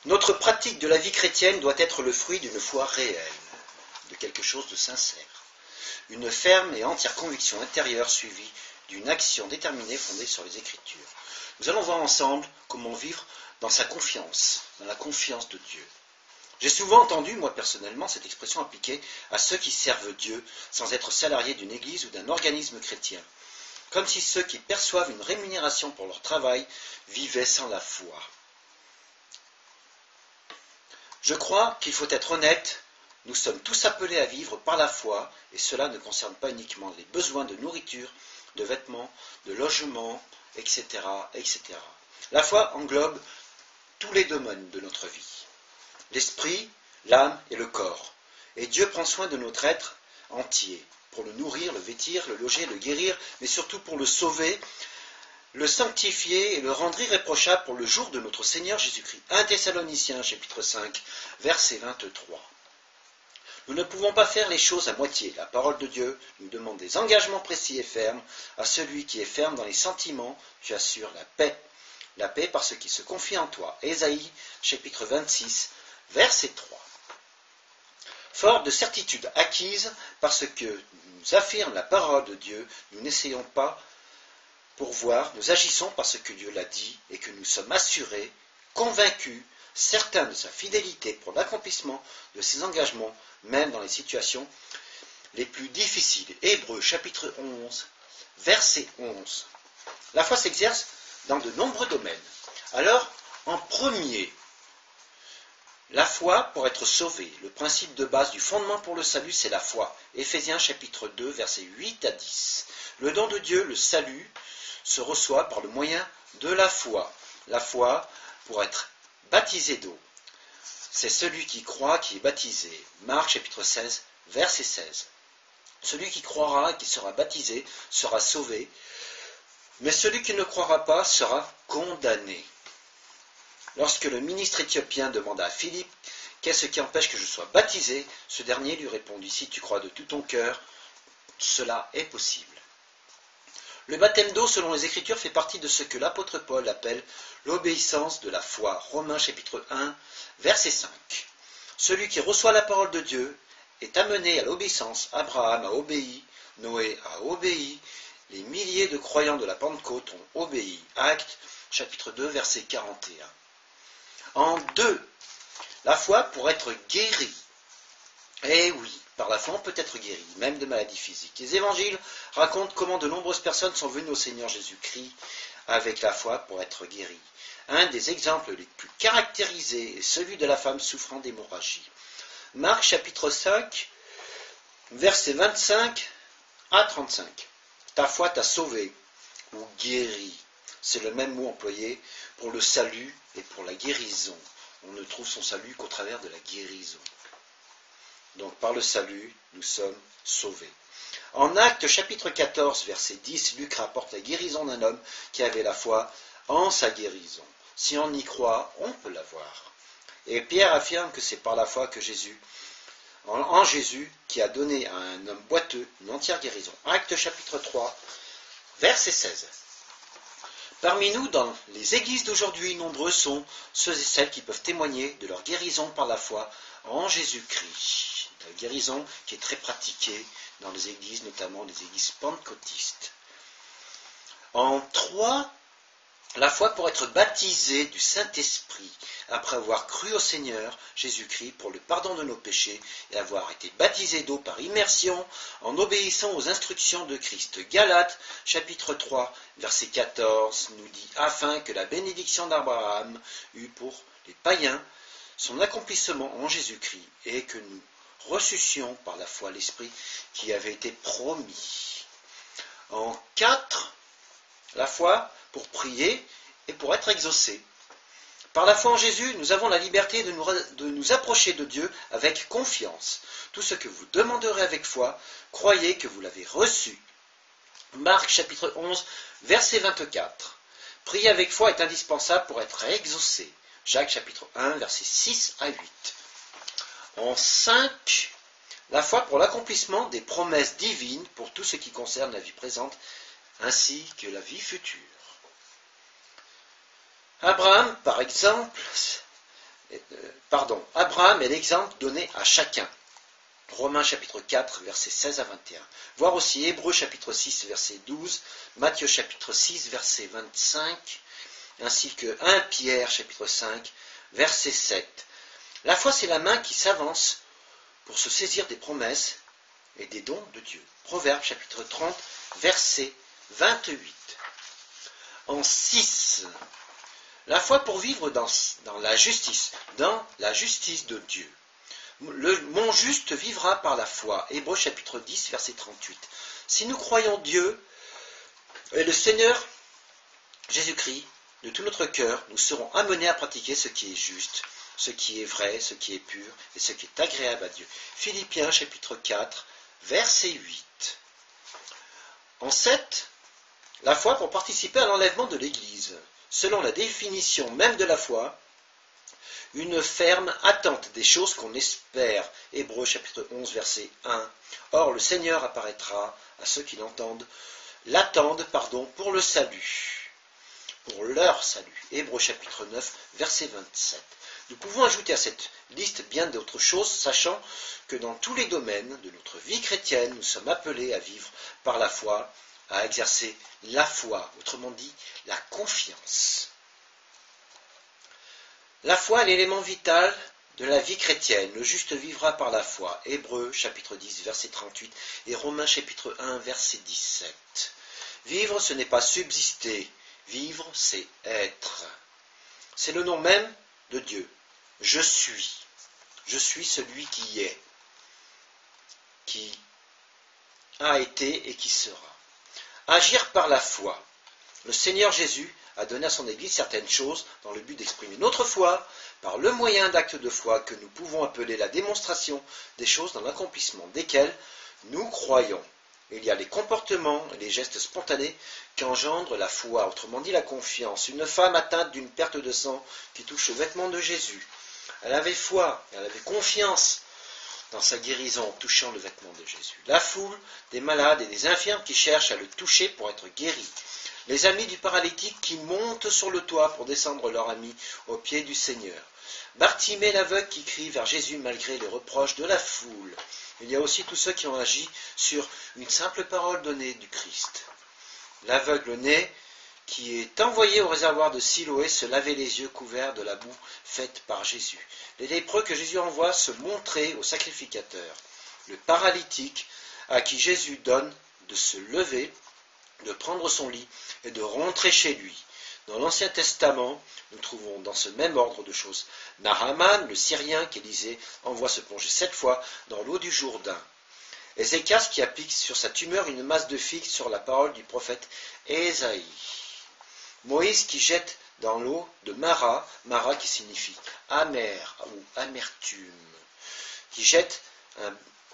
Notre pratique de la vie chrétienne doit être le fruit d'une foi réelle, de quelque chose de sincère. Une ferme et entière conviction intérieure suivie d'une action déterminée fondée sur les Écritures. Nous allons voir ensemble comment vivre dans sa confiance, dans la confiance de Dieu. J'ai souvent entendu, moi personnellement, cette expression appliquée à ceux qui servent Dieu sans être salariés d'une église ou d'un organisme chrétien, comme si ceux qui perçoivent une rémunération pour leur travail vivaient sans la foi. Je crois qu'il faut être honnête, nous sommes tous appelés à vivre par la foi, et cela ne concerne pas uniquement les besoins de nourriture, de vêtements, de logement, etc., etc. La foi englobe tous les domaines de notre vie, l'esprit, l'âme et le corps. Et Dieu prend soin de notre être entier, pour le nourrir, le vêtir, le loger, le guérir, mais surtout pour le sauver, le sanctifier et le rendre irréprochable pour le jour de notre Seigneur Jésus-Christ. 1 Thessaloniciens, chapitre 5, verset 23. Nous ne pouvons pas faire les choses à moitié. La parole de Dieu nous demande des engagements précis et fermes. À celui qui est ferme dans les sentiments, tu assures la paix. La paix par ce qui se confie en toi. Ésaïe, chapitre 26, verset 3. Fort de certitudes acquises parce que nous affirme la parole de Dieu, nous n'essayons pas pour voir, nous agissons parce que Dieu l'a dit et que nous sommes assurés, convaincus, certains de sa fidélité pour l'accomplissement de ses engagements, même dans les situations les plus difficiles. Hébreux chapitre 11, verset 11. La foi s'exerce dans de nombreux domaines. Alors, en premier, la foi pour être sauvé. Le principe de base du fondement pour le salut, c'est la foi. Éphésiens chapitre 2, versets 8 à 10. Le don de Dieu, le salut, se reçoit par le moyen de la foi. La foi pour être baptisé d'eau. C'est celui qui croit qui est baptisé. Marc chapitre 16, verset 16. Celui qui croira et qui sera baptisé sera sauvé, mais celui qui ne croira pas sera condamné. Lorsque le ministre éthiopien demanda à Philippe « Qu'est-ce qui empêche que je sois baptisé ?» ce dernier lui répondit « Si tu crois de tout ton cœur, cela est possible. » Le baptême d'eau, selon les Écritures, fait partie de ce que l'apôtre Paul appelle l'obéissance de la foi. Romains chapitre 1, verset 5. Celui qui reçoit la parole de Dieu est amené à l'obéissance. Abraham a obéi, Noé a obéi, les milliers de croyants de la Pentecôte ont obéi. Actes chapitre 2, verset 41. En deux, la foi pour être guéri. Eh oui, par la foi on peut être guéri, même de maladies physiques. Les évangiles racontent comment de nombreuses personnes sont venues au Seigneur Jésus-Christ avec la foi pour être guéries. Un des exemples les plus caractérisés est celui de la femme souffrant d'hémorragie. Marc chapitre 5, versets 25 à 35. Ta foi t'a sauvé ou guéri. C'est le même mot employé pour le salut et pour la guérison. On ne trouve son salut qu'au travers de la guérison. Donc par le salut, nous sommes sauvés. En Actes chapitre 14, verset 10, Luc rapporte la guérison d'un homme qui avait la foi en sa guérison. Si on y croit, on peut l'avoir. Et Pierre affirme que c'est par la foi que en Jésus, qui a donné à un homme boiteux une entière guérison. Actes chapitre 3, verset 16. Parmi nous, dans les églises d'aujourd'hui, nombreux sont ceux et celles qui peuvent témoigner de leur guérison par la foi en Jésus-Christ. La guérison qui est très pratiquée dans les églises, notamment les églises pentecôtistes. En 3, la foi pour être baptisé du Saint-Esprit, après avoir cru au Seigneur Jésus-Christ pour le pardon de nos péchés et avoir été baptisé d'eau par immersion en obéissant aux instructions de Christ. Galates, chapitre 3, verset 14, nous dit « Afin que la bénédiction d'Abraham eût pour les païens son accomplissement en Jésus-Christ et que nous reçussions par la foi l'Esprit qui avait été promis. » En 4, la foi pour prier et pour être exaucé. Par la foi en Jésus, nous avons la liberté de nous approcher de Dieu avec confiance. Tout ce que vous demanderez avec foi, croyez que vous l'avez reçu. Marc chapitre 11, verset 24. Prier avec foi est indispensable pour être exaucé. Jacques chapitre 1, verset 6 à 8. En 5, la foi pour l'accomplissement des promesses divines pour tout ce qui concerne la vie présente ainsi que la vie future. Abraham, par exemple, Abraham est l'exemple donné à chacun. Romains chapitre 4, versets 16 à 21. Voir aussi Hébreux chapitre 6, verset 12, Matthieu chapitre 6, verset 25, ainsi que 1 Pierre chapitre 5, verset 7. La foi, c'est la main qui s'avance pour se saisir des promesses et des dons de Dieu. Proverbes chapitre 30, verset 28. En 6, la foi pour vivre dans la justice de Dieu. Mon juste vivra par la foi. Hébreux chapitre 10, verset 38. Si nous croyons Dieu et le Seigneur Jésus-Christ de tout notre cœur, nous serons amenés à pratiquer ce qui est juste, ce qui est vrai, ce qui est pur et ce qui est agréable à Dieu. Philippiens chapitre 4, verset 8. En 7, la foi pour participer à l'enlèvement de l'Église. Selon la définition même de la foi, une ferme attente des choses qu'on espère. Hébreux chapitre 11, verset 1. Or, le Seigneur apparaîtra à ceux qui l'attendent pour le salut, pour leur salut. Hébreux chapitre 9, verset 27. Nous pouvons ajouter à cette liste bien d'autres choses, sachant que dans tous les domaines de notre vie chrétienne, nous sommes appelés à vivre par la foi, à exercer la foi, autrement dit, la confiance. La foi est l'élément vital de la vie chrétienne. Le juste vivra par la foi. Hébreux chapitre 10, verset 38 et Romains chapitre 1, verset 17. Vivre, ce n'est pas subsister. Vivre, c'est être. C'est le nom même de Dieu. Je suis. Je suis celui qui est, qui a été et qui sera. Agir par la foi. Le Seigneur Jésus a donné à son Église certaines choses dans le but d'exprimer notre foi par le moyen d'actes de foi que nous pouvons appeler la démonstration des choses dans l'accomplissement desquelles nous croyons. Il y a les comportements et les gestes spontanés qui engendrent la foi, autrement dit la confiance. Une femme atteinte d'une perte de sang qui touche le vêtement de Jésus. Elle avait foi, elle avait confiance dans sa guérison en touchant le vêtement de Jésus. La foule des malades et des infirmes qui cherchent à le toucher pour être guéris. Les amis du paralytique qui montent sur le toit pour descendre leur ami aux pieds du Seigneur. Bartimée l'aveugle qui crie vers Jésus malgré les reproches de la foule. Il y a aussi tous ceux qui ont agi sur une simple parole donnée du Christ. L'aveugle né qui est envoyé au réservoir de Siloé se laver les yeux couverts de la boue faite par Jésus. Les lépreux que Jésus envoie se montrer au sacrificateur. Le paralytique à qui Jésus donne de se lever, de prendre son lit et de rentrer chez lui. Dans l'Ancien Testament, nous trouvons dans ce même ordre de choses Naaman, le Syrien qu'Élisée envoie se plonger 7 fois dans l'eau du Jourdain. Ézéchias qui applique sur sa tumeur une masse de figues sur la parole du prophète Ésaïe. Moïse qui jette dans l'eau de Mara, Mara qui signifie amer ou amertume, qui jette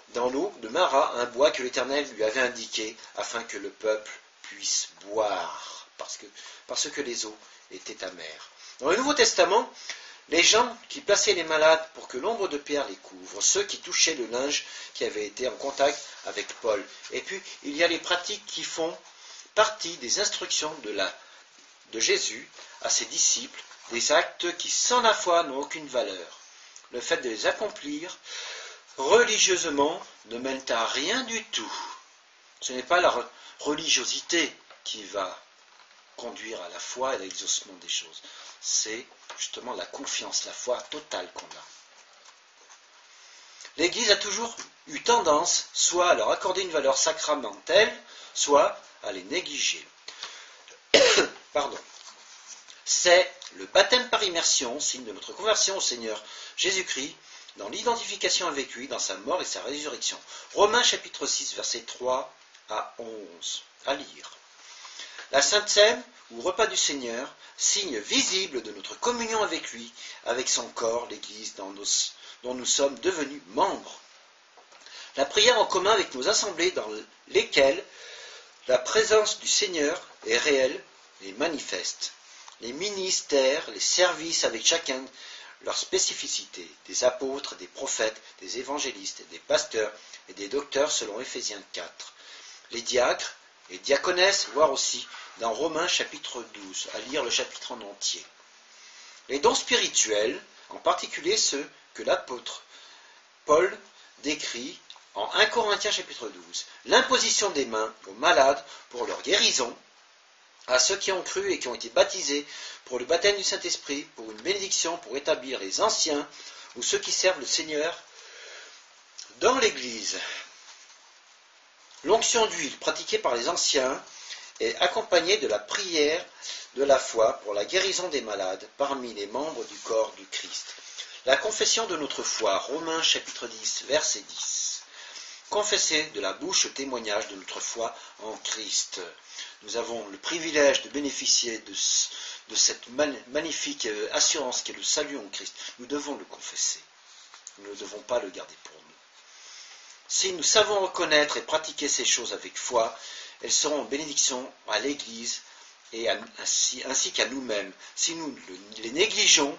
dans l'eau de Mara un bois que l'Éternel lui avait indiqué afin que le peuple puisse boire, parce que les eaux étaient amères. Dans le Nouveau Testament, les gens qui plaçaient les malades pour que l'ombre de Pierre les couvre, ceux qui touchaient le linge qui avait été en contact avec Paul. Et puis, il y a les pratiques qui font partie des instructions de Jésus à ses disciples, des actes qui, sans la foi, n'ont aucune valeur. Le fait de les accomplir religieusement ne mène à rien du tout. Ce n'est pas la religiosité qui va conduire à la foi et à l'exaucement des choses. C'est justement la confiance, la foi totale qu'on a. L'Église a toujours eu tendance soit à leur accorder une valeur sacramentelle, soit à les négliger. C'est le baptême par immersion, signe de notre conversion au Seigneur Jésus-Christ, dans l'identification avec lui, dans sa mort et sa résurrection. Romains chapitre 6, versets 3 à 11, à lire. La Sainte Seine, ou repas du Seigneur, signe visible de notre communion avec lui, avec son corps, l'Église, dont nous sommes devenus membres. La prière en commun avec nos assemblées dans lesquelles la présence du Seigneur est réelle et manifeste. Les ministères, les services avec chacun leur spécificité, des apôtres, des prophètes, des évangélistes, des pasteurs et des docteurs selon Éphésiens 4. Les diacres et diaconesses, voire aussi dans Romains chapitre 12, à lire le chapitre en entier. Les dons spirituels, en particulier ceux que l'apôtre Paul décrit en 1 Corinthiens chapitre 12. L'imposition des mains aux malades pour leur guérison, à ceux qui ont cru et qui ont été baptisés pour le baptême du Saint-Esprit, pour une bénédiction, pour établir les anciens ou ceux qui servent le Seigneur dans l'Église. L'onction d'huile pratiquée par les anciens est accompagnée de la prière de la foi pour la guérison des malades parmi les membres du corps du Christ. La confession de notre foi, Romains chapitre 10, verset 10. Confesser de la bouche le témoignage de notre foi en Christ. Nous avons le privilège de bénéficier de cette magnifique assurance qu'est le salut en Christ. Nous devons le confesser. Nous ne devons pas le garder pour nous. Si nous savons reconnaître et pratiquer ces choses avec foi, elles seront en bénédiction à l'Église et ainsi qu'à nous-mêmes. Si nous les négligeons,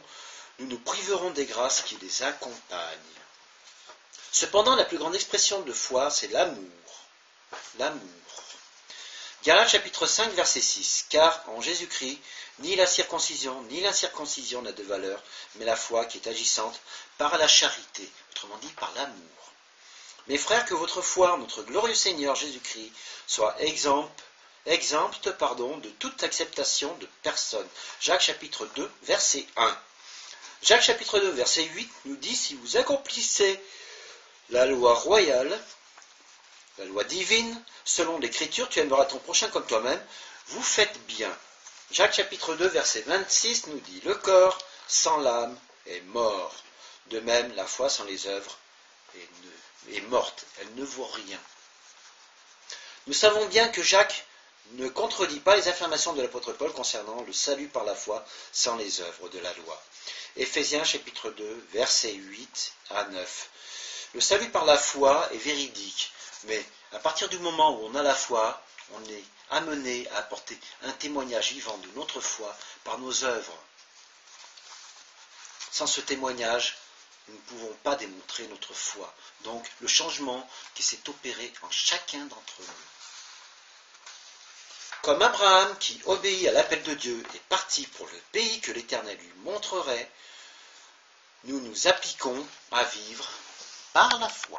nous nous priverons des grâces qui les accompagnent. Cependant, la plus grande expression de foi, c'est l'amour. L'amour. Galates chapitre 5, verset 6. Car en Jésus-Christ, ni la circoncision, ni l'incirconcision n'a de valeur, mais la foi qui est agissante par la charité, autrement dit par l'amour. Mes frères, que votre foi en notre glorieux Seigneur Jésus-Christ soit exempte de toute acceptation de personne. Jacques chapitre 2, verset 1. Jacques chapitre 2, verset 8 nous dit, si vous accomplissez la loi royale, la loi divine, selon l'Écriture, tu aimeras ton prochain comme toi-même, vous faites bien. Jacques chapitre 2, verset 26 nous dit, le corps sans l'âme est mort. De même, la foi sans les œuvres est morte, elle ne vaut rien. Nous savons bien que Jacques ne contredit pas les affirmations de l'apôtre Paul concernant le salut par la foi sans les œuvres de la loi. Éphésiens chapitre 2, versets 8 à 9. Le salut par la foi est véridique, mais à partir du moment où on a la foi, on est amené à apporter un témoignage vivant de notre foi par nos œuvres. Sans ce témoignage, nous ne pouvons pas démontrer notre foi. Donc, le changement qui s'est opéré en chacun d'entre nous. Comme Abraham, qui obéit à l'appel de Dieu, est parti pour le pays que l'Éternel lui montrerait, nous nous appliquons à vivre par la foi.